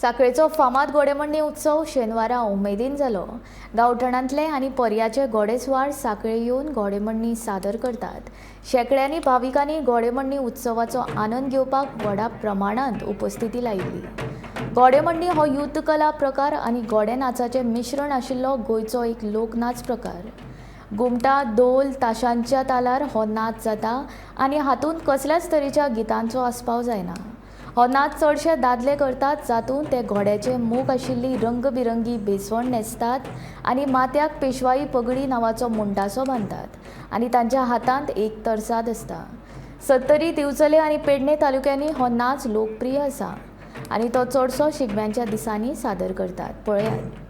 साखळेचो फामाद घोडेमोडणी उत्सव शेनवारा उमेदीन जालो। गांवठणांतले आनी पर्याचे घोडेस्वार साखळे येवन घोडेमोडणी सादर करतात। शेकड्यांनी भाविकांनी घोडेमोडणी उत्सवाचो आनंद घेवपाक व्हडा प्रमाणांत उपस्थिती लायिल्ली। घोडेमोडणी हो युद्ध कला प्रकार आनी घोडे नाचाचें मिश्रण आशिल्लो गोंयचो एक लोकनाच प्रकार। घुमटां, धोल, ताशांच्या तालार हो नाच जाता आनी हातूंत कसल्याच तरेच्या गितांचो आस्पाव जायना। हो नाच चडशे दादले करतात, जातूंत ते घोड्याचे मूख आशिल्ली रंगबिरंगी बेसवण न्हेसतात आनी माथ्याक पेशवाई पगडी नांवाचो मुंडासो बांदतात आनी तांच्या हातांत एक तरसाद आसता। सत्तरी, दिवचले आनी पेडणे तालुक्यांनी हो नाच लोकप्रिय आसा आनी तो चडसो शिगम्यांच्या दिसांनी सादर करतात। पळयात।